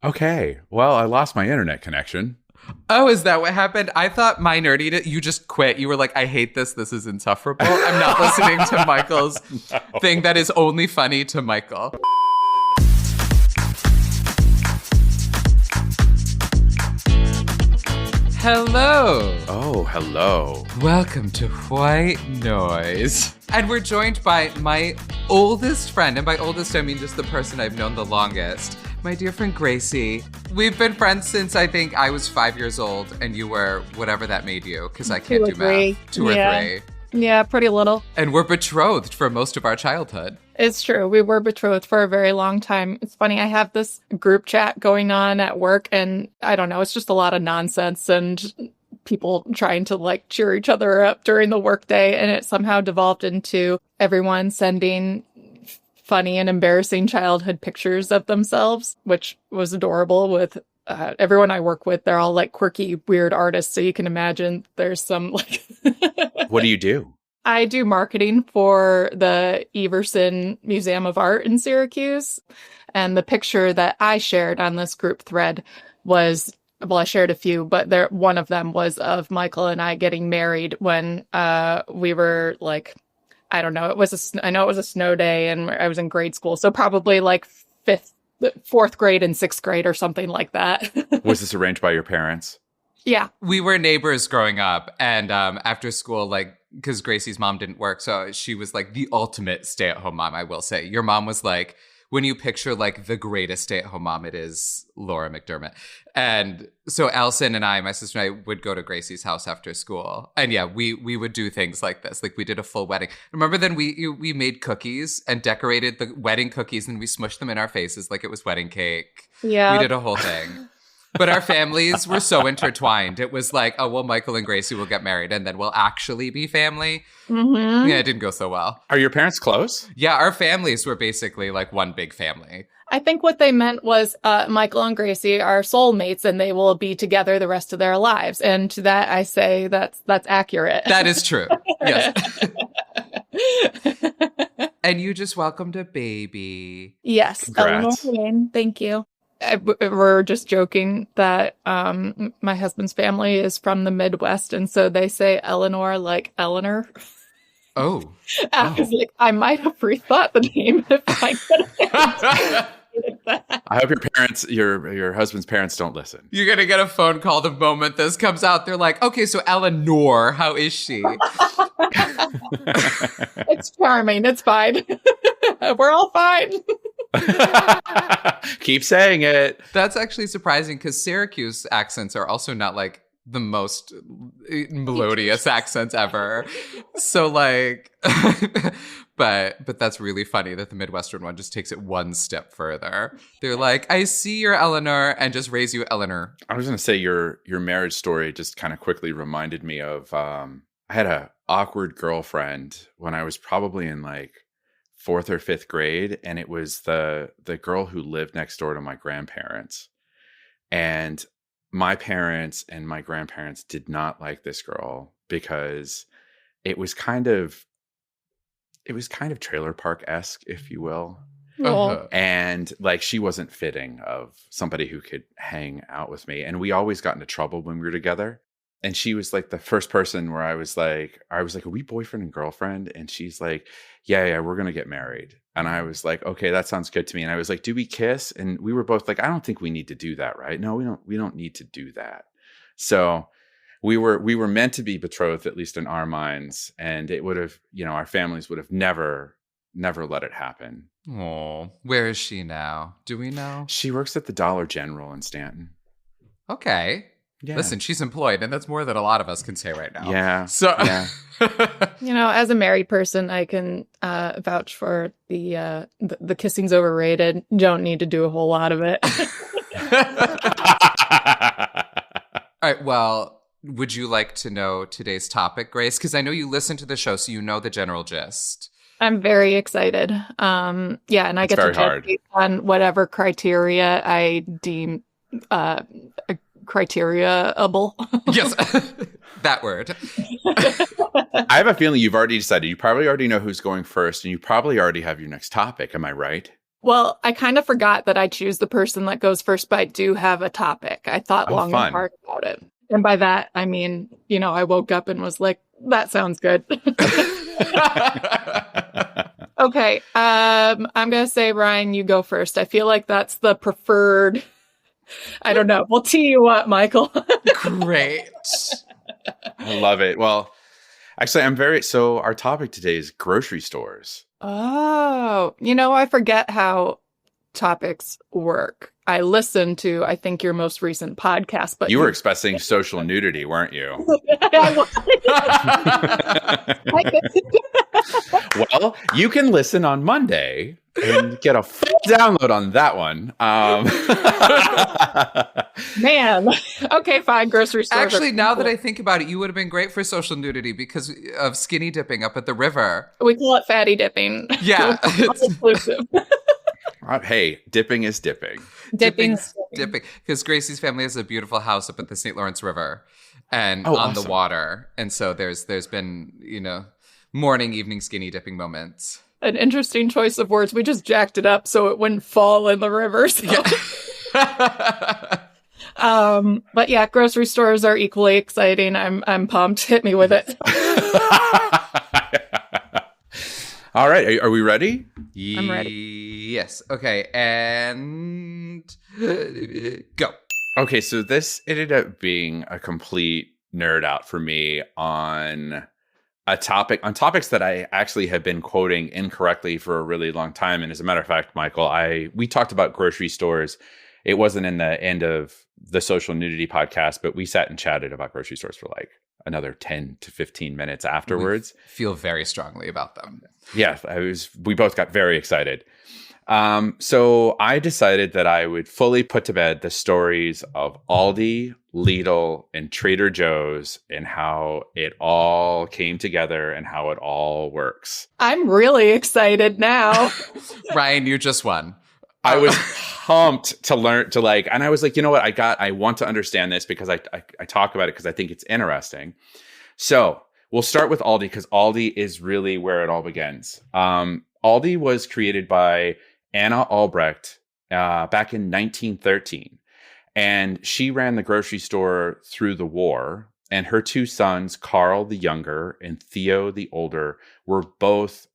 Okay. Well, I lost my internet connection. Oh, is that what happened? I thought my nerdy, you just quit. You were like, I hate this. This is insufferable. I'm not listening to Michael's No. thing that is only funny to Michael. Hello. Oh, hello. Welcome to Whyte Noise. And we're joined by my oldest friend. And by oldest, I mean just the person I've known the longest. My dear friend Gracie. We've been friends since I think I was 5 years old and you were whatever that made you, because I can't do math. 2 or 3. Yeah, pretty little. And we're betrothed for most of our childhood. It's true. We were betrothed for a very long time. It's funny. I have this group chat going on at work and I don't know, it's just a lot of nonsense and people trying to like cheer each other up during the workday. And it somehow devolved into everyone sending funny and embarrassing childhood pictures of themselves, which was adorable with everyone I work with. They're all like quirky, weird artists. So you can imagine there's some like... What do you do? I do marketing for the Everson Museum of Art in Syracuse. And the picture that I shared on this group thread was, well, I shared a few, but one of them was of Michael and I getting married when we were like, I don't know, I know it was a snow day and I was in grade school. So probably like 4th grade and 6th grade or something like that. Was this arranged by your parents? Yeah. We were neighbors growing up, and after school, like, because Gracie's mom didn't work, so she was like the ultimate stay-at-home mom, I will say. Your mom was like, when you picture like the greatest stay-at-home mom, it is Laura McDermott. And so Elson and I, my sister and I, would go to Gracie's house after school. And yeah, we would do things like this. Like we did a full wedding. Remember then we made cookies and decorated the wedding cookies and we smushed them in our faces like it was wedding cake. Yeah. We did a whole thing. But our families were so intertwined. It was like, oh, well, Michael and Gracie will get married and then we'll actually be family. Mm-hmm. Yeah, it didn't go so well. Are your parents close? Yeah, our families were basically like one big family. I think what they meant was Michael and Gracie are soulmates and they will be together the rest of their lives. And to that, I say that's accurate. That is true. Yes. And you just welcomed a baby. Yes. Congrats. Eleanor Wayne. Thank you. We're just joking that my husband's family is from the Midwest. And so they say Eleanor like Eleanor. Oh. I was like, I might have rethought the name if I could have. I hope your parents, your husband's parents don't listen. You're going to get a phone call the moment this comes out. They're like, okay, so Eleanor, how is she? It's charming. It's fine. We're all fine. Keep saying it. That's actually surprising because Syracuse accents are also not like the most melodious accents ever. So like, but that's really funny that the Midwestern one just takes it one step further. They're like, I see your Eleanor and just raise you Eleanor. I was going to say your marriage story just kind of quickly reminded me of, I had a awkward girlfriend when I was probably in like 4th or 5th grade. And it was the girl who lived next door to my grandparents. And my parents and my grandparents did not like this girl because it was kind of trailer park-esque, if you will. Uh-huh. And like she wasn't fitting of somebody who could hang out with me. And we always got into trouble when we were together. And she was like the first person where I was like, are we boyfriend and girlfriend? And she's like, yeah, we're going to get married. And I was like, okay, that sounds good to me. And I was like, do we kiss? And we were both like, I don't think we need to do that, right? No, we don't need to do that. So we were meant to be betrothed, at least in our minds. And it would have, our families would have never let it happen. Oh, where is she now? Do we know? She works at the Dollar General in Stanton. Okay. Yeah. Listen, she's employed, and that's more than a lot of us can say right now. Yeah. So, yeah. As a married person, I can vouch for the kissing's overrated. Don't need to do a whole lot of it. All right. Well, would you like to know today's topic, Grace? Because I know you listen to the show, so you know the general gist. I'm very excited. And I get to judge on whatever criteria I deem criteria-able. Yes, that word. I have a feeling you've already decided. You probably already know who's going first, and you probably already have your next topic. Am I right? Well, I kind of forgot that I choose the person that goes first, but I do have a topic. I thought Oh, long and fun. hard about it. And by that, I mean, I woke up and was like, that sounds good. Okay. I'm going to say, Ryan, you go first. I feel like that's the preferred. I don't know. We'll tee you up, Michael. Great. I love it. Well, actually, so our topic today is grocery stores. Oh, I forget how topics work. I listened to, I think, your most recent podcast, but You were expressing social nudity, weren't you? Well, you can listen on Monday and get a full download on that one. Man. Okay, fine. Grocery store. Actually, now that I think about it, you would have been great for social nudity because of skinny dipping up at the river. We call it fatty dipping. Yeah. It's exclusive. Hey, dipping is dipping. Dipping. Because Gracie's family has a beautiful house up at the St. Lawrence River and Oh, on awesome. the water. And so there's been, morning, evening skinny dipping moments. An interesting choice of words. We just jacked it up so it wouldn't fall in the river. So. Yeah. But yeah, grocery stores are equally exciting. I'm pumped. Hit me with it. All right. Are we ready? I'm ready. Yes. Okay. And go. Okay. So this ended up being a complete nerd out for me on topics that I actually have been quoting incorrectly for a really long time. And as a matter of fact, Michael, we talked about grocery stores. It wasn't in the end of the social nudity podcast, but we sat and chatted about grocery stores for like another 10 to 15 minutes afterwards. We feel very strongly about them. Yeah, we both got very excited. So I decided that I would fully put to bed the stories of Aldi, Lidl, and Trader Joe's and how it all came together and how it all works. I'm really excited now. Ryan, you just won. I was pumped to learn and I was like, you know what? I want to understand this because I talk about it because I think it's interesting. So we'll start with Aldi because Aldi is really where it all begins. Aldi was created by Anna Albrecht back in 1913. And she ran the grocery store through the war. And her two sons, Carl the younger and Theo the older, were both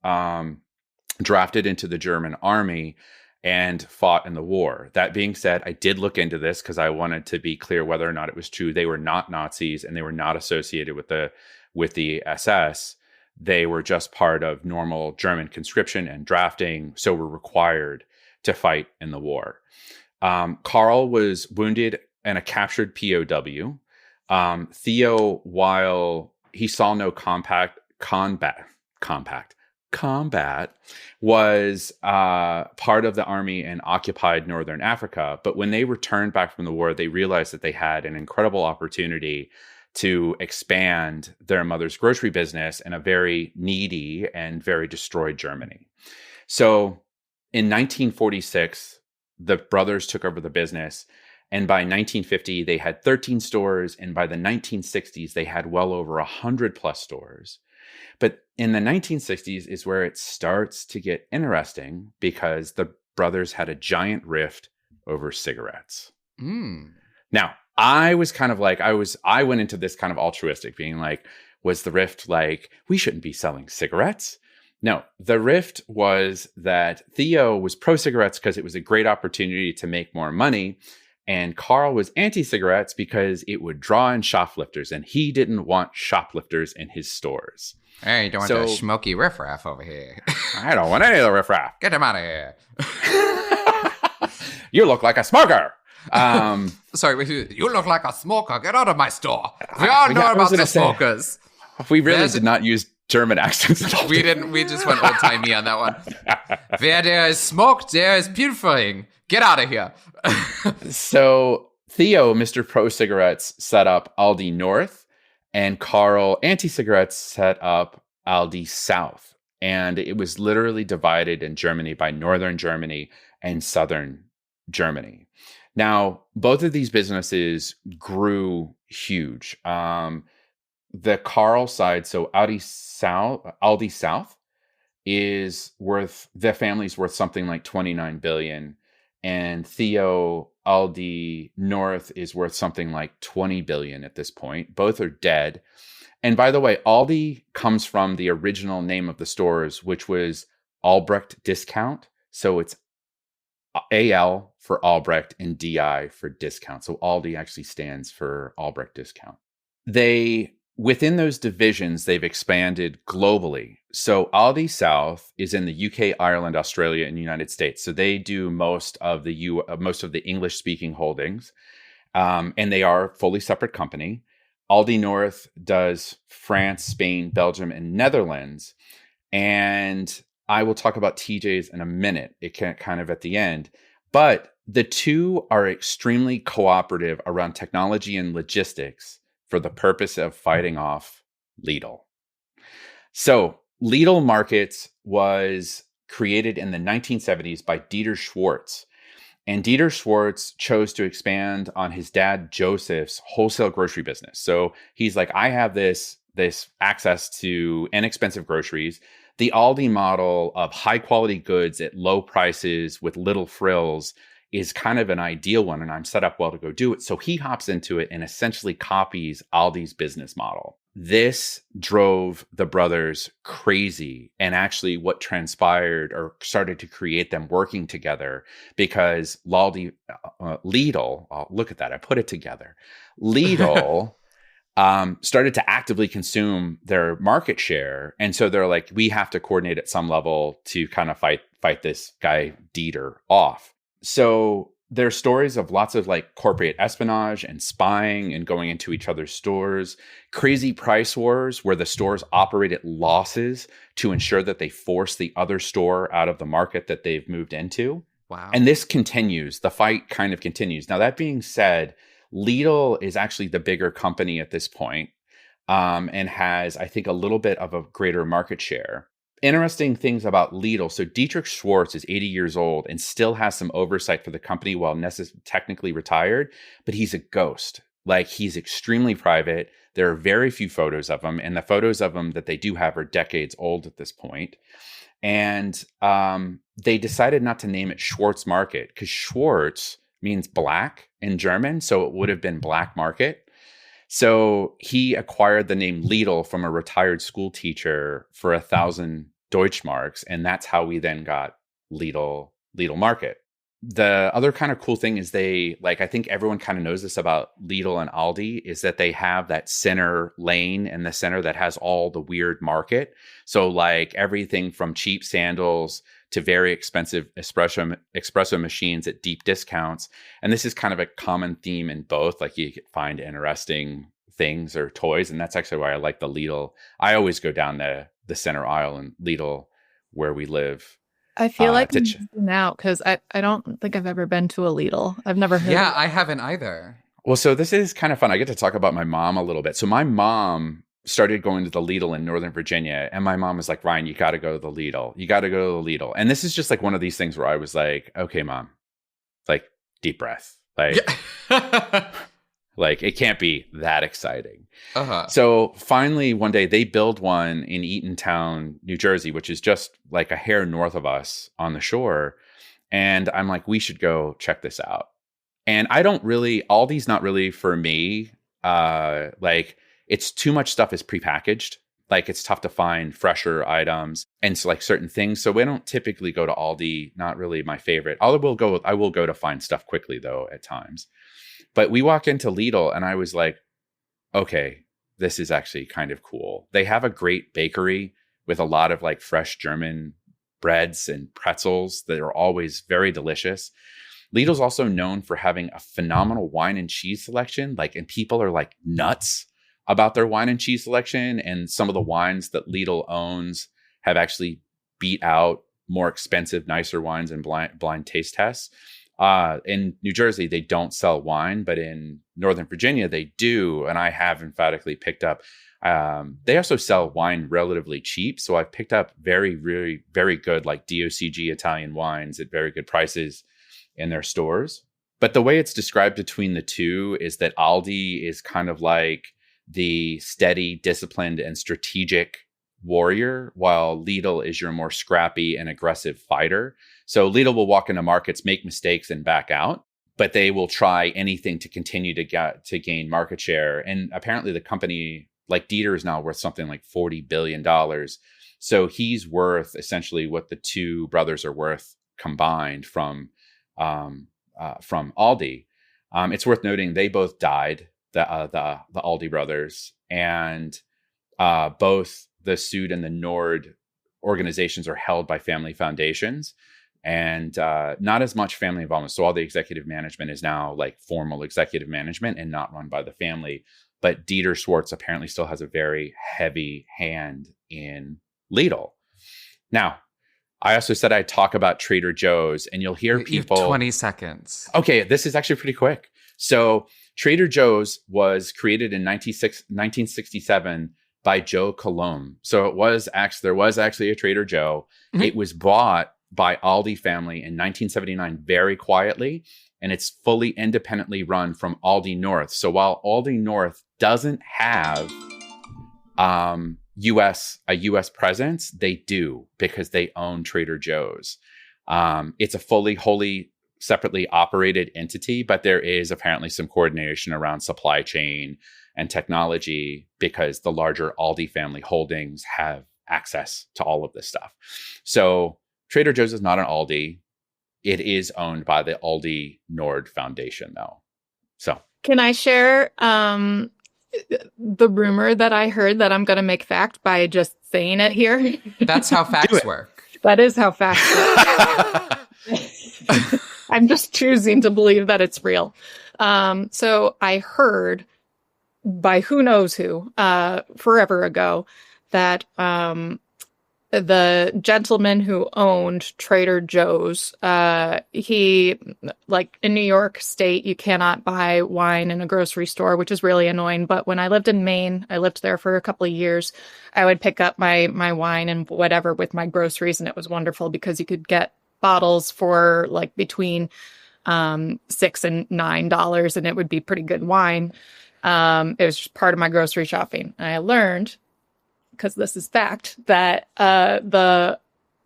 drafted into the German army and fought in the war. That being said, I did look into this because I wanted to be clear whether or not it was true. They were not Nazis and they were not associated with the SS. They were just part of normal German conscription and drafting, so were required to fight in the war. Carl was wounded and a captured POW. Theo, while he saw no combat, was part of the army and occupied northern Africa. But when they returned back from the war, they realized that they had an incredible opportunity to expand their mother's grocery business in a very needy and very destroyed Germany. So in 1946, the brothers took over the business. And by 1950, they had 13 stores. And by the 1960s, they had well over 100 plus stores. But in the 1960s is where it starts to get interesting because the brothers had a giant rift over cigarettes. Now, I was kind of like, I went into this kind of altruistic being like, was the rift like, we shouldn't be selling cigarettes? No, the rift was that Theo was pro cigarettes because it was a great opportunity to make more money. And Carl was anti-cigarettes because it would draw in shoplifters and he didn't want shoplifters in his stores. Hey, you don't want the smoky riffraff over here. I don't want any of the riffraff. Get him out of here. You look like a smoker. Sorry, you look like a smoker. Get out of my store. We all know about the smokers. We really did not use German accents at all. We didn't. We just went old-timey on that one. Where there is smoke, there is purifying. Get out of here. So Theo, Mr. Pro Cigarettes, set up Aldi North, and Carl, Anti-Cigarettes, set up Aldi South. And it was literally divided in Germany by Northern Germany and Southern Germany. Now, both of these businesses grew huge. The Carl side, so Aldi South, the family's worth something like 29 billion, and Theo Aldi North is worth something like 20 billion at this point. Both are dead. And by the way, Aldi comes from the original name of the stores, which was Albrecht Discount. So it's AL for Albrecht and DI for discount. So Aldi actually stands for Albrecht Discount. Within those divisions, they've expanded globally. So Aldi South is in the UK, Ireland, Australia, and United States. So they do most of the English-speaking holdings, and they are a fully separate company. Aldi North does France, Spain, Belgium, and Netherlands. And I will talk about TJ's in a minute. It can kind of at the end. But the two are extremely cooperative around technology and logistics for the purpose of fighting off Lidl. So Lidl Markets was created in the 1970s by Dieter Schwartz. And Dieter Schwartz chose to expand on his dad Joseph's wholesale grocery business. So he's like, I have this access to inexpensive groceries. The Aldi model of high quality goods at low prices with little frills is kind of an ideal one, and I'm set up well to go do it. So he hops into it and essentially copies Aldi's business model. This drove the brothers crazy, and actually what transpired or started to create them working together, because Lidl, oh, look at that, I put it together. Lidl started to actively consume their market share. And so they're like, we have to coordinate at some level to kind of fight this guy Dieter off. So there's stories of lots of like corporate espionage and spying and going into each other's stores, crazy price wars where the stores operate at losses to ensure that they force the other store out of the market that they've moved into. Wow. And this continues. The fight kind of continues. Now, that being said, Lidl is actually the bigger company at this point, and has, I think, a little bit of a greater market share. Interesting things about Lidl. So Dietrich Schwartz is 80 years old and still has some oversight for the company while technically retired, but he's a ghost. Like, he's extremely private. There are very few photos of him, and the photos of him that they do have are decades old at this point. And they decided not to name it Schwartz Market because Schwartz means black in German, so it would have been Black Market. So he acquired the name Lidl from a retired school teacher for 1,000 Deutschmarks, and that's how we then got Lidl Market. The other kind of cool thing is I think everyone kind of knows this about Lidl and Aldi, is that they have that center lane in the center that has all the weird market. So like everything from cheap sandals to very expensive espresso machines at deep discounts. And this is kind of a common theme in both. Like, you could find interesting things or toys. And that's actually why I like the Lidl. I always go down the center aisle in Lidl where we live. I feel like I'm missing out because I don't think I've ever been to a Lidl. I've never heard. Yeah, I haven't either. Well, so this is kind of fun. I get to talk about my mom a little bit. So my mom started going to the Lidl in Northern Virginia, and my mom was like, Ryan, you got to go to the Lidl. You got to go to the Lidl. And this is just like one of these things where I was like, okay, Mom, like, deep breath. Like, yeah. Like, it can't be that exciting. Uh-huh. So finally, one day they build one in Eatontown, New Jersey, which is just like a hair north of us on the shore. And I'm like, we should go check this out. And Aldi's not really for me. Like, it's too much stuff is prepackaged. Like, it's tough to find fresher items and so like certain things. So we don't typically go to Aldi. Not really my favorite. I will go to find stuff quickly though at times. But we walk into Lidl and I was like, okay, this is actually kind of cool. They have a great bakery with a lot of like fresh German breads and pretzels that are always very delicious. Lidl's also known for having a phenomenal wine and cheese selection. And people are like nuts about their wine and cheese selection. And some of the wines that Lidl owns have actually beat out more expensive, nicer wines and blind taste tests. In New Jersey, they don't sell wine, but in Northern Virginia, they do. And I have emphatically picked up, they also sell wine relatively cheap. So I've picked up very, really, very good, like DOCG Italian wines at very good prices in their stores. But the way it's described between the two is that Aldi is kind of like the steady, disciplined, and strategic warrior, while Lidl is your more scrappy and aggressive fighter. So Lidl will walk into markets, make mistakes, and back out, but they will try anything to continue to gain market share. And apparently the company, like Dieter, is now worth something like $40 billion. So he's worth essentially what the two brothers are worth combined from Aldi. It's worth noting they both died, the Aldi brothers, and both the Sud and the Nord organizations are held by family foundations, and not as much family involvement. So all the executive management is now like formal executive management and not run by the family. But Dieter Schwartz apparently still has a very heavy hand in Lidl. Now, I also said I'd talk about Trader Joe's, and you'll hear people. You have 20 seconds. Okay, this is actually pretty quick. So Trader Joe's was created in 1967 by Joe Coulombe. So there was actually a Trader Joe. Mm-hmm. It was bought by Aldi family in 1979 very quietly, and it's fully independently run from Aldi North. So while Aldi North doesn't have a U.S. presence, they do, because they own Trader Joe's. It's a wholly separately operated entity, but there is apparently some coordination around supply chain and technology because the larger Aldi family holdings have access to all of this stuff. So Trader Joe's is not an Aldi. It is owned by the Aldi Nord Foundation, though. So can I share the rumor that I heard that I'm going to make fact by just saying it here? That's how facts work. That is how facts work. I'm just choosing to believe that it's real. So I heard by who knows who, forever ago, that the gentleman who owned Trader Joe's, he, like in New York State, you cannot buy wine in a grocery store, which is really annoying. But when I lived in Maine, I lived there for a couple of years, I would pick up my wine and whatever with my groceries. And it was wonderful because you could get bottles for like between $6 and $9, and it would be pretty good wine. It was just part of my grocery shopping. And I learned, because this is fact, that the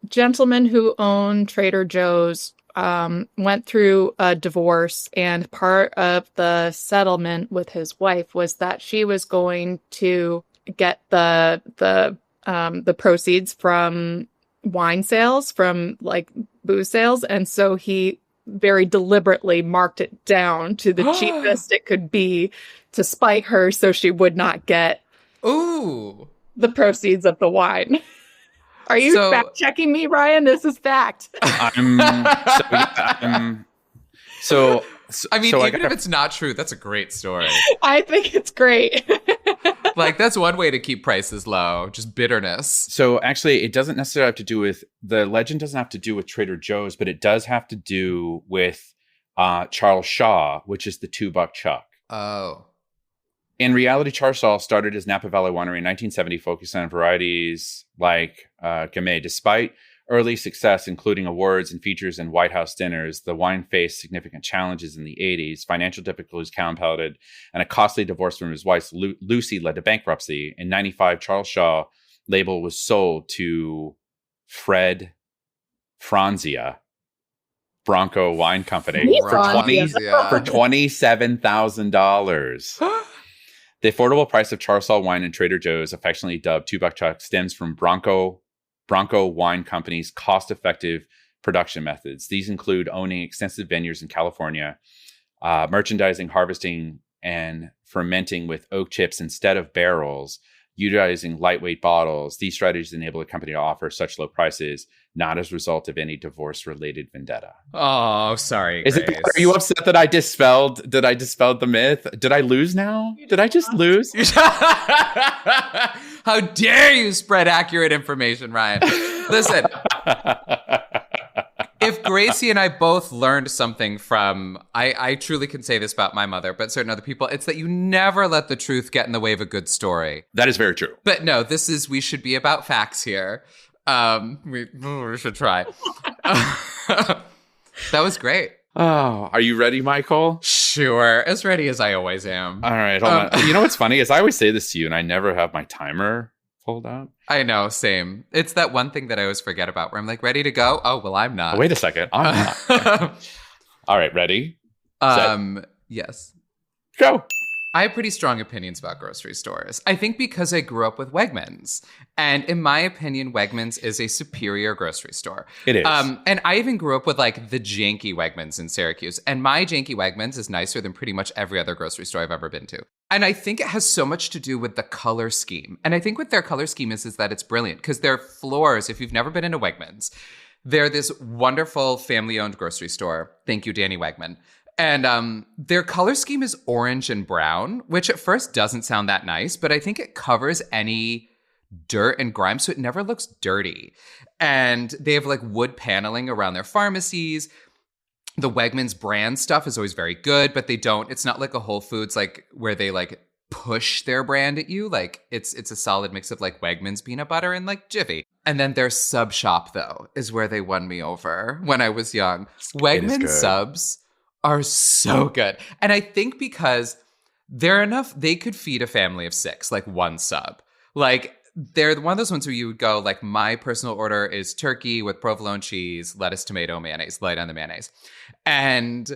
gentleman who owned Trader Joe's went through a divorce, and part of the settlement with his wife was that she was going to get the proceeds from wine sales, from like booze sales, and so he very deliberately marked it down to the cheapest it could be to spite her, so she would not get the proceeds of the wine. Are you fact checking me, Ryan? This is fact. Even if it's not true, that's a great story. I think it's great. Like, that's one way to keep prices low, just bitterness. So actually, it doesn't necessarily have to do with, the legend doesn't have to do with Trader Joe's, but it does have to do with Charles Shaw, which is the $2 Chuck. Oh. In reality, Charles Shaw started his Napa Valley winery in 1970, focusing on varieties like Gamay. Despite early success, including awards and features in White House dinners, the wine faced significant challenges in the 80s. Financial difficulties compounded, and a costly divorce from his wife, Lucy, led to bankruptcy. In 95, Charles Shaw label was sold to Fred Franzia Bronco Wine Company for $27,000. The affordable price of Charles Shaw wine in Trader Joe's, affectionately dubbed $2 Chuck, stems from Bronco Wine Company's cost-effective production methods. These include owning extensive vineyards in California, merchandising, harvesting, and fermenting with oak chips instead of barrels, utilizing lightweight bottles. These strategies enable the company to offer such low prices, not as a result of any divorce-related vendetta. Oh, sorry, Grace. Are you upset that I dispelled the myth? Did I lose now? Did I just lose? How dare you spread accurate information, Ryan? Listen, if Gracie and I both learned something from, I truly can say this about my mother, but certain other people, it's that you never let the truth get in the way of a good story. That is very true. But no, we should be about facts here. We should try. That was great. Oh, are you ready, Michael? Sure. As ready as I always am. All right, hold on. You know what's funny is I always say this to you and I never have my timer pulled out. I know, same. It's that one thing that I always forget about where I'm like, ready to go? Oh, well, I'm not. Oh, wait a second. I'm not. All right, ready? Yes. Go. I have pretty strong opinions about grocery stores. I think because I grew up with Wegmans. And in my opinion, Wegmans is a superior grocery store. It is. And I even grew up with like the janky Wegmans in Syracuse. And my janky Wegmans is nicer than pretty much every other grocery store I've ever been to. And I think it has so much to do with the color scheme. And I think what their color scheme is that it's brilliant. Because their floors, if you've never been into Wegmans, they're this wonderful family-owned grocery store. Thank you, Danny Wegman. And their color scheme is orange and brown, which at first doesn't sound that nice, but I think it covers any dirt and grime, so it never looks dirty. And they have like wood paneling around their pharmacies. The Wegmans brand stuff is always very good, but it's not like a Whole Foods like where they like push their brand at you. Like it's a solid mix of like Wegmans peanut butter and like Jiffy. And then their sub shop though is where they won me over when I was young. Wegmans subs are so good. And I think because they're enough, they could feed a family of 6, like one sub. Like they're one of those ones where you would go like, my personal order is turkey with provolone cheese, lettuce, tomato, mayonnaise, light on the mayonnaise. And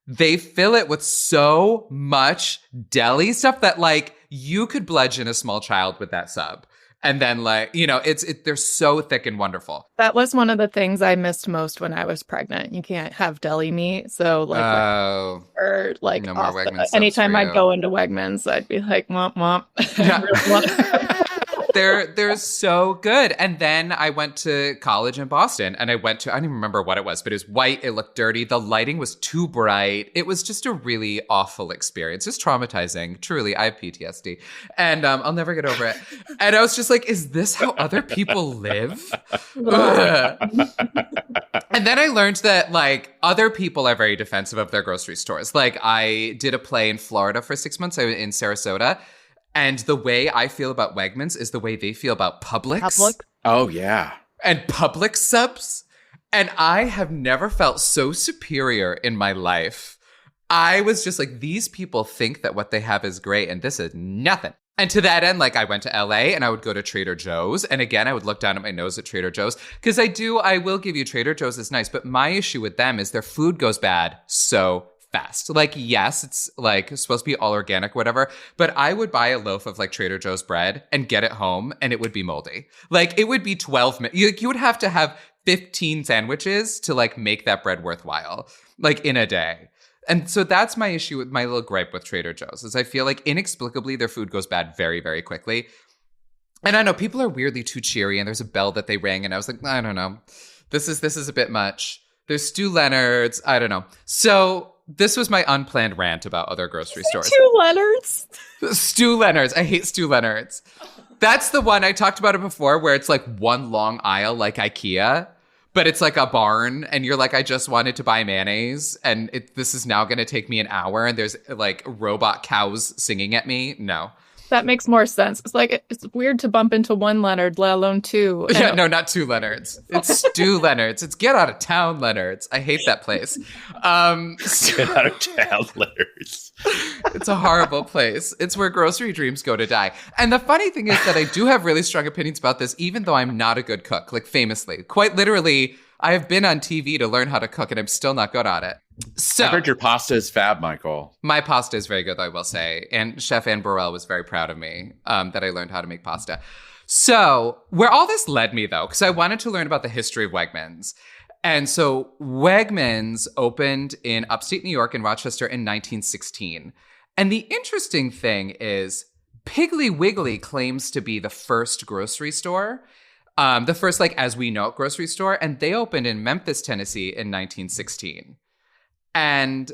they fill it with so much deli stuff that like you could bludgeon a small child with that sub. And then like, you know, they're so thick and wonderful. That was one of the things I missed most when I was pregnant. You can't have deli meat. So like, or like no more Wegmans subs anytime for I'd you. go into Wegmans, I'd be like, womp, womp. They're so good. And then I went to college in Boston and I don't even remember what it was, but it was white. It looked dirty. The lighting was too bright. It was just a really awful experience. It's traumatizing. Truly, I have PTSD and I'll never get over it. And I was just like, is this how other people live? And then I learned that like other people are very defensive of their grocery stores. Like I did a play in Florida for 6 months. I was in Sarasota. And the way I feel about Wegmans is the way they feel about Publix. Oh, yeah. And Publix subs. And I have never felt so superior in my life. I was just like, these people think that what they have is great and this is nothing. And to that end, like I went to LA and I would go to Trader Joe's. And again, I would look down at my nose at Trader Joe's because I will give you Trader Joe's is nice. But my issue with them is their food goes bad so fast. Like, yes, it's like supposed to be all organic, whatever, but I would buy a loaf of like Trader Joe's bread and get it home and it would be moldy. Like it would be 12 minutes. You would have to have 15 sandwiches to like make that bread worthwhile, like in a day. And so that's my issue with my little gripe with Trader Joe's is I feel like inexplicably their food goes bad very, very quickly. And I know people are weirdly too cheery and there's a bell that they rang and I was like, I don't know. This is a bit much. There's Stu Leonard's. I don't know. So this was my unplanned rant about other grocery stores. Stu Leonard's? Stu Leonard's. I hate Stu Leonard's. That's the one I talked about it before where it's like one long aisle like IKEA, but it's like a barn and you're like, I just wanted to buy mayonnaise and this is now going to take me an hour and there's like robot cows singing at me. No. That makes more sense. It's like, it's weird to bump into one Leonard, let alone two. Yeah, no, not 2 Leonards. It's Stu Leonard's. It's Get Out of Town Leonard's. I hate that place. Get Out of Town Leonard's. It's a horrible place. It's where grocery dreams go to die. And the funny thing is that I do have really strong opinions about this, even though I'm not a good cook, like famously. Quite literally, I have been on TV to learn how to cook and I'm still not good at it. So I heard your pasta is fab, Michael. My pasta is very good, I will say. And Chef Anne Burrell was very proud of me that I learned how to make pasta. So where all this led me, though, because I wanted to learn about the history of Wegmans. And so Wegmans opened in upstate New York in Rochester in 1916. And the interesting thing is Piggly Wiggly claims to be the first grocery store. The first, like, as we know it, grocery store. And they opened in Memphis, Tennessee in 1916. And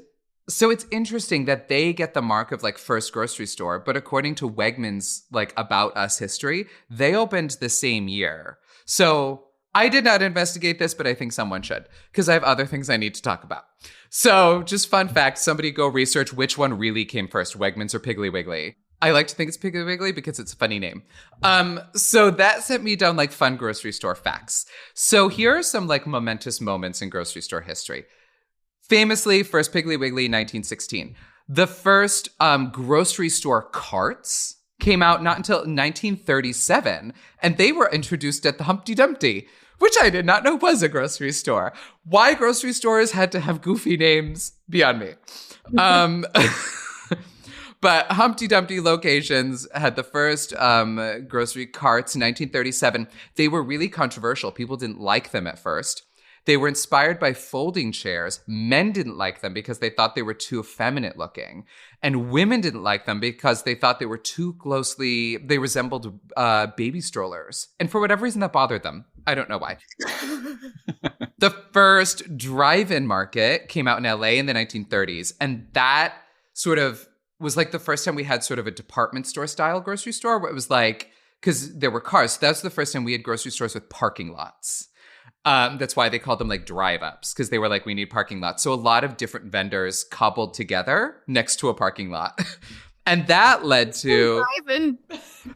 so it's interesting that they get the mark of like first grocery store, but according to Wegmans, like About Us history, they opened the same year. So I did not investigate this, but I think someone should because I have other things I need to talk about. So just fun fact, somebody go research which one really came first, Wegmans or Piggly Wiggly. I like to think it's Piggly Wiggly because it's a funny name. So that sent me down like fun grocery store facts. So here are some like momentous moments in grocery store history. Famously, first Piggly Wiggly, 1916. The first grocery store carts came out not until 1937, and they were introduced at the Humpty Dumpty, which I did not know was a grocery store. Why grocery stores had to have goofy names, beyond me. But Humpty Dumpty locations had the first grocery carts in 1937. They were really controversial. People didn't like them at first. They were inspired by folding chairs. Men didn't like them because they thought they were too effeminate looking. And women didn't like them because they thought they were too closely, they resembled baby strollers. And for whatever reason that bothered them. I don't know why. The first drive-in market came out in LA in the 1930s. And that sort of was like the first time we had sort of a department store style grocery store where it was like, because there were cars. So that's the first time we had grocery stores with parking lots. That's why they called them like drive-ups, because they were like, we need parking lots. So a lot of different vendors cobbled together next to a parking lot. And that led to...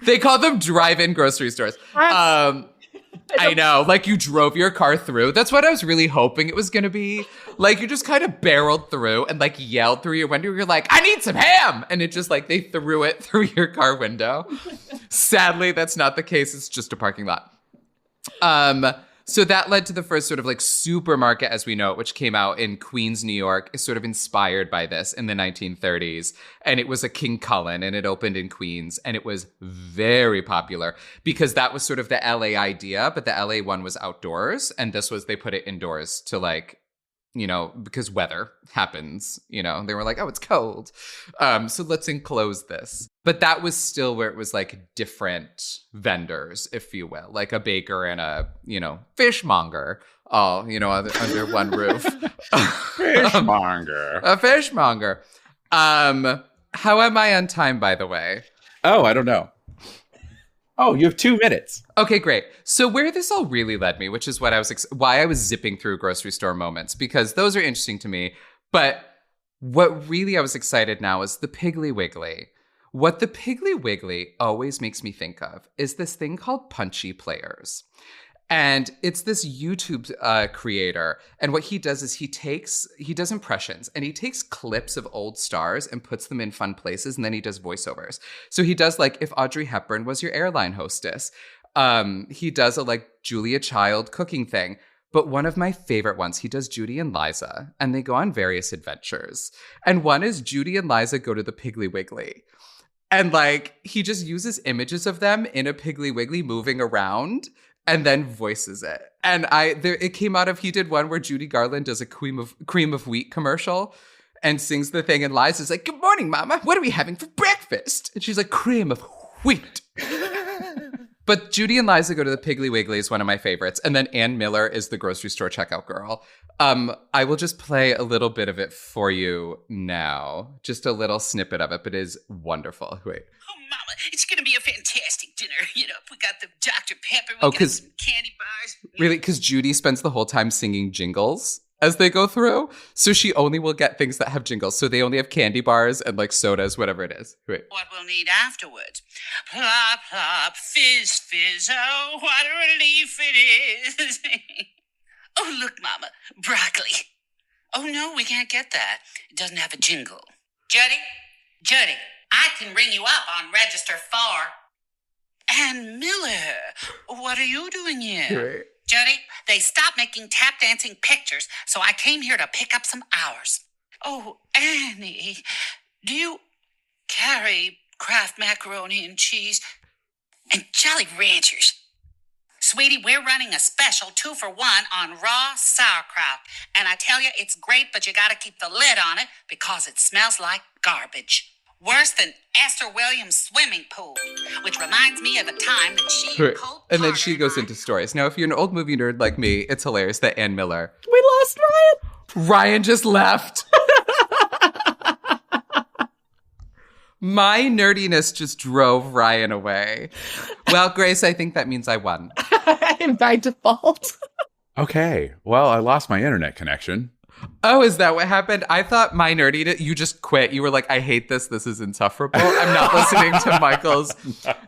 They called them drive-in grocery stores. I know, like you drove your car through. That's what I was really hoping it was going to be. Like you just kind of barreled through and like yelled through your window. You're like, I need some ham. And it just like, they threw it through your car window. Sadly, that's not the case. It's just a parking lot. So that led to the first sort of like supermarket as we know it, which came out in Queens, New York, is sort of inspired by this in the 1930s. And it was a King Cullen and it opened in Queens and it was very popular because that was sort of the LA idea, but the LA one was outdoors and this was, they put it indoors to like, you know, because weather happens, you know, they were like, oh, it's cold. So let's enclose this. But that was still where it was like different vendors, if you will, like a baker and a, you know, fishmonger, all, you know, under one roof. Fishmonger. A fishmonger. How am I on time, by the way? Oh, I don't know. Oh, you have 2 minutes. Okay, great. So where this all really led me, which is what I was why I was zipping through grocery store moments, because those are interesting to me. But what really I was excited now is the Piggly Wiggly. What the Piggly Wiggly always makes me think of is this thing called Punchy Players. And it's this YouTube creator. And what he does is he does impressions and he takes clips of old stars and puts them in fun places. And then he does voiceovers. So he does like if Audrey Hepburn was your airline hostess. He does a like Julia Child cooking thing. But one of my favorite ones, he does Judy and Liza. And they go on various adventures. And one is Judy and Liza go to the Piggly Wiggly. And like he just uses images of them in a Piggly Wiggly moving around. And then voices it. And it came out of, he did one where Judy Garland does a cream of wheat commercial and sings the thing. And Liza's like, good morning, Mama. What are we having for breakfast? And she's like, cream of wheat. But Judy and Liza go to the Piggly Wiggly is one of my favorites. And then Ann Miller is the grocery store checkout girl. I will just play a little bit of it for you now. Just a little snippet of it, but it is wonderful. Wait. Oh, Mama, it's going to be a fantastic dinner. You know, we got the Dr. Pepper, we got some candy bars. Really, because Judy spends the whole time singing jingles as they go through. So she only will get things that have jingles. So they only have candy bars and like sodas, whatever it is. Wait. What we'll need afterwards. Plop, plop, fizz, fizz, oh, what a relief it is. Oh, look, Mama, broccoli. Oh, no, we can't get that. It doesn't have a jingle. Judy, I can ring you up on register 4. Ann Miller, what are you doing here? Right. Judy, they stopped making tap dancing pictures, so I came here to pick up some hours. Oh, Annie, do you carry Kraft macaroni and cheese and Jolly Ranchers? Sweetie, we're running a special 2-for-1 on raw sauerkraut. And I tell you, it's great, but you gotta keep the lid on it because it smells like garbage. Worse than Esther Williams' swimming pool, which reminds me of the time that she and Cole And then Carter she goes into stories. Now, if you're an old movie nerd like me, it's hilarious that Ann Miller. We lost Ryan. Ryan just left. My nerdiness just drove Ryan away. Well, Grace, I think that means I won. By default. Okay. Well, I lost my internet connection. Oh, is that what happened? I thought my nerdiness, you just quit. You were like, I hate this. This is insufferable. I'm not listening to Michael's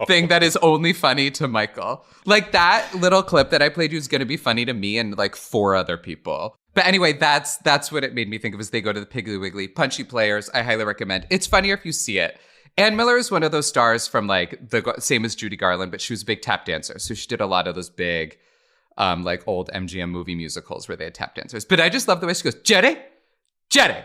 thing that is only funny to Michael. Like that little clip that I played you is going to be funny to me and like 4 other people. But anyway, that's what it made me think of as they go to the Piggly Wiggly. Punchy Players, I highly recommend. It's funnier if you see it. Ann Miller is one of those stars from like the same as Judy Garland, but she was a big tap dancer. So she did a lot of those big, like old MGM movie musicals where they had tap dancers. But I just love the way she goes, Jetty, Jetty.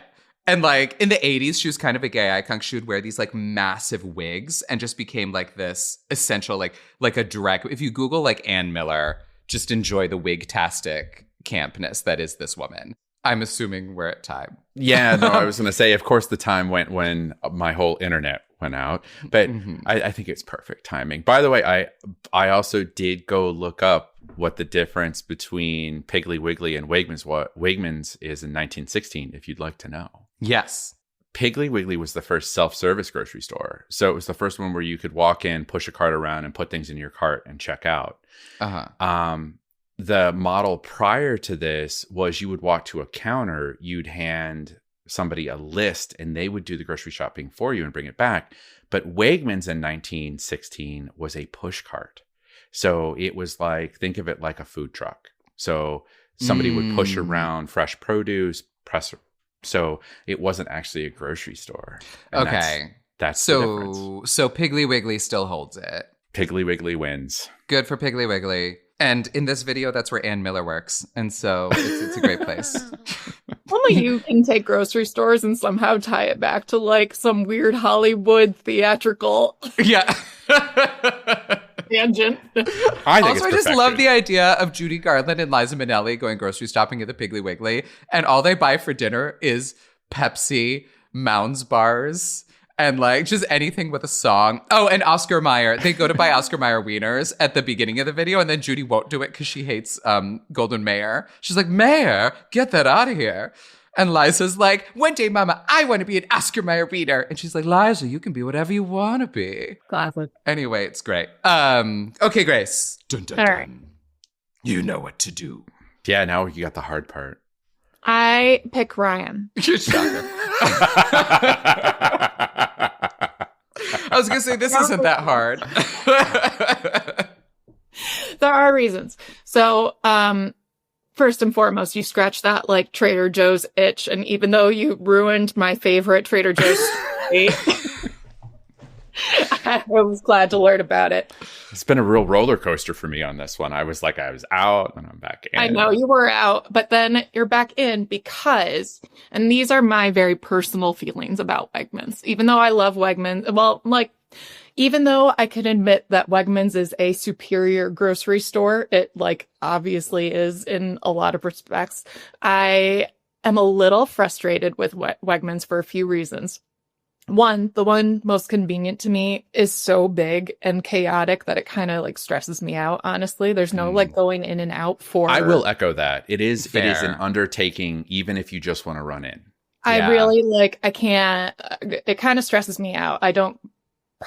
And like in the 80s, she was kind of a gay icon. She would wear these like massive wigs and just became like this essential, like a drag. If you Google like Ann Miller, just enjoy the wig-tastic campness that is this woman. I'm assuming we're at time. Yeah, no, I was going to say, of course, the time went when my whole internet went out, but I think it's perfect timing. By the way, I also did go look up what the difference between Piggly Wiggly and Wegmans is in 1916, if you'd like to know. Yes. Piggly Wiggly was the first self-service grocery store. So it was the first one where you could walk in, push a cart around, and put things in your cart and check out. The model prior to this was you would walk to a counter, you'd hand somebody a list, and they would do the grocery shopping for you and bring it back. But Wegmans in 1916 was a push cart. So it was like, think of it like a food truck. So somebody would push around fresh produce, so it wasn't actually a grocery store. And Okay. That's the difference. So Piggly Wiggly still holds it. Piggly Wiggly wins. Good for Piggly Wiggly. And in this video, that's where Ann Miller works. And so it's a great place. Only you can take grocery stores and somehow tie it back to like some weird Hollywood theatrical Yeah. tangent. I just love the idea of Judy Garland and Liza Minnelli going grocery shopping at the Piggly Wiggly, and all they buy for dinner is Pepsi, Mounds bars, and like just anything with a song. Oh, and Oscar Mayer. They go to buy Oscar Mayer wieners at the beginning of the video, and then Judy won't do it because she hates Golden Mayer. She's like, Mayer, get that out of here. And Liza's like, one day, Mama, I want to be an Oscar Mayer wiener. And she's like, Liza, you can be whatever you want to be. Classic. Anyway, it's great. Okay, Grace. Dun, dun, All dun. right. You know what to do. Yeah, now you got the hard part. I pick Ryan. Shocker. I was going to say, this isn't that hard. There are reasons. So, first and foremost, you scratch that like Trader Joe's itch. And even though you ruined my favorite Trader Joe's story, I was glad to learn about it. It's been a real roller coaster for me on this one. I was out and I'm back in. I know you were out, but then you're back in because, and these are my very personal feelings about Wegmans. Even though I love Wegmans, well, like, even though I can admit that Wegmans is a superior grocery store, it like obviously is in a lot of respects. I am a little frustrated with Wegmans for a few reasons. One, the one most convenient to me is so big and chaotic that it kind of like stresses me out. Honestly, there's no like going in and out for. I will echo that. It is Fair. an undertaking, even if you just want to run in. I really I can't. It kind of stresses me out. I don't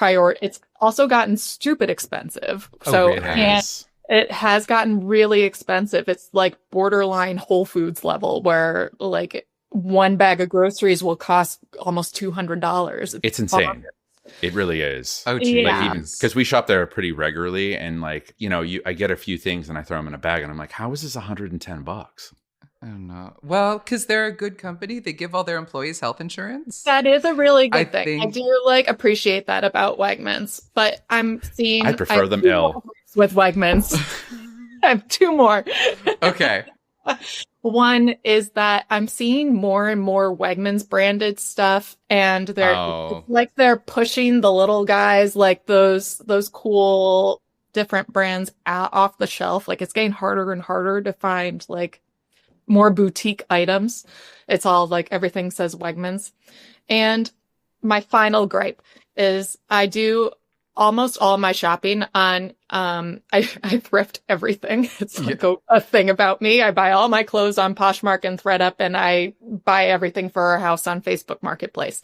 it's also gotten stupid expensive. So really? it has gotten really expensive. It's like borderline Whole Foods level where like one bag of groceries will cost almost $200. It's insane. It really is. Oh, geez. Yeah. Because we shop there pretty regularly, and like, you know, I get a few things and I throw them in a bag and I'm like, how is this $110? I don't know. Well, because they're a good company. They give all their employees health insurance. That is a really good thing. I think- do like appreciate that about Wegmans, but I'm seeing. I prefer them ill. With Wegmans. I have two more. Okay. One is that I'm seeing more and more Wegmans branded stuff, and it's like they're pushing the little guys, like those cool different brands off the shelf. Like it's getting harder and harder to find like more boutique items. It's all like everything says Wegmans. And my final gripe is I do almost all my shopping on I thrift everything. It's like a thing about me. I buy all my clothes on Poshmark and ThredUp, and I buy everything for our house on Facebook Marketplace.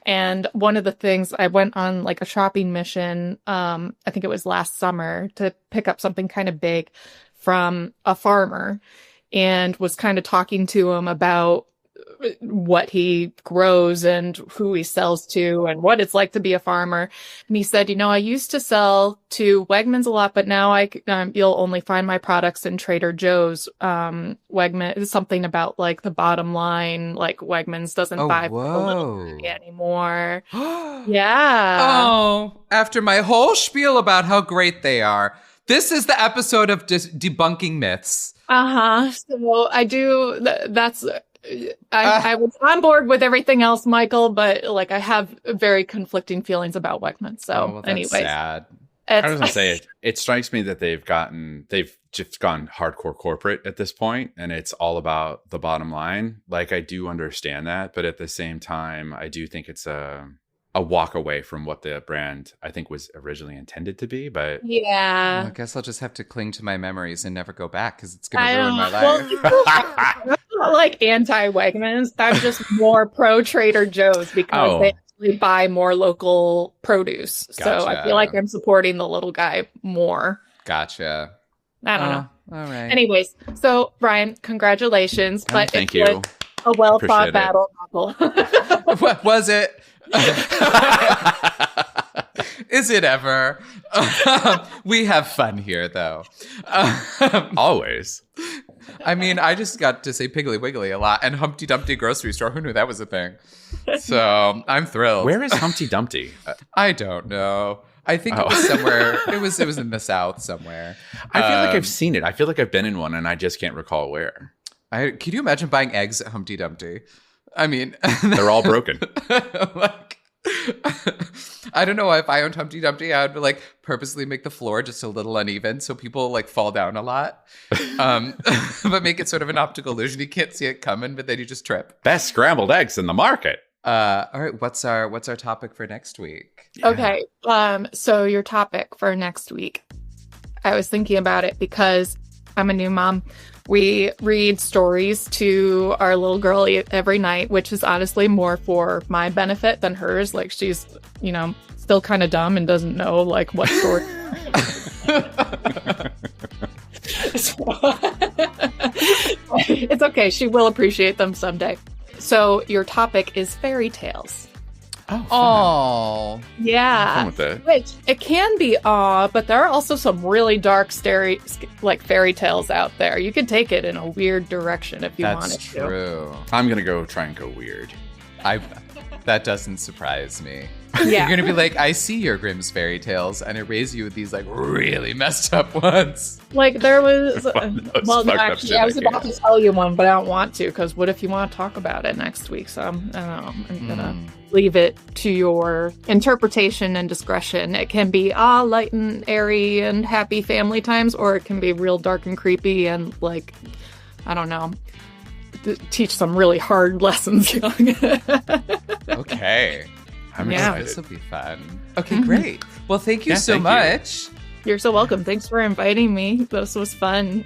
And one of the things, I went on like a shopping mission, I think it was last summer, to pick up something kind of big from a farmer, and was kind of talking to him about what he grows and who he sells to and what it's like to be a farmer. And he said, I used to sell to Wegmans a lot, but now you'll only find my products in Trader Joe's. Wegmans is something about like the bottom line, like Wegmans doesn't buy for a little money anymore. Yeah. Oh, after my whole spiel about how great they are, this is the episode of debunking myths. So I do. I was on board with everything else, Michael, but like I have very conflicting feelings about Wegmans. So, anyways, sad. I was gonna say it strikes me that they've just gone hardcore corporate at this point, and it's all about the bottom line. Like I do understand that, but at the same time, I do think it's a walk away from what the brand I think was originally intended to be. But yeah, I guess I'll just have to cling to my memories and never go back because it's gonna ruin my life. Well, I'm not like anti-Wegmans. I'm just more pro Trader Joe's because they actually buy more local produce. Gotcha. So I feel like I'm supporting the little guy more. Gotcha. I don't know. All right. Anyways, so Brian, congratulations. But thank you. A well-fought battle. What was it? Is it ever? We have fun here, though. Always. I mean, I just got to say Piggly Wiggly a lot and Humpty Dumpty grocery store. Who knew that was a thing? So I'm thrilled. Where is Humpty Dumpty? I don't know. I think it was somewhere. It was in the South somewhere. I feel like I've seen it. I feel like I've been in one, and I just can't recall where. Can you imagine buying eggs at Humpty Dumpty? I mean, they're all broken. Like, I don't know. If I owned Humpty Dumpty, I would like purposely make the floor just a little uneven so people like fall down a lot, but make it sort of an optical illusion. You can't see it coming, but then you just trip. Best scrambled eggs in the market. All right, what's our topic for next week? Yeah. Okay, so your topic for next week, I was thinking about it because I'm a new mom. We read stories to our little girl every night, which is honestly more for my benefit than hers. Like she's, still kind of dumb and doesn't know like what story. It's okay. She will appreciate them someday. So your topic is fairy tales. Oh, yeah. Fun with that. Which it can be but there are also some really dark fairy tales out there. You could take it in a weird direction if you wanted to. That's true. I'm gonna try and go weird. That doesn't surprise me. Yeah. You're gonna be like, I see your Grimm's fairy tales, and it raised you with these like really messed up ones. Like there was, actually, I was about to tell you one, but I don't want to because what if you want to talk about it next week? So I don't know. I'm gonna leave it to your interpretation and discretion. It can be light and airy and happy family times, or it can be real dark and creepy and like, I don't know, teach some really hard lessons. Okay. I'm excited. This will be fun. Okay, great. Well, thank you so much. You're so welcome. Thanks for inviting me. This was fun.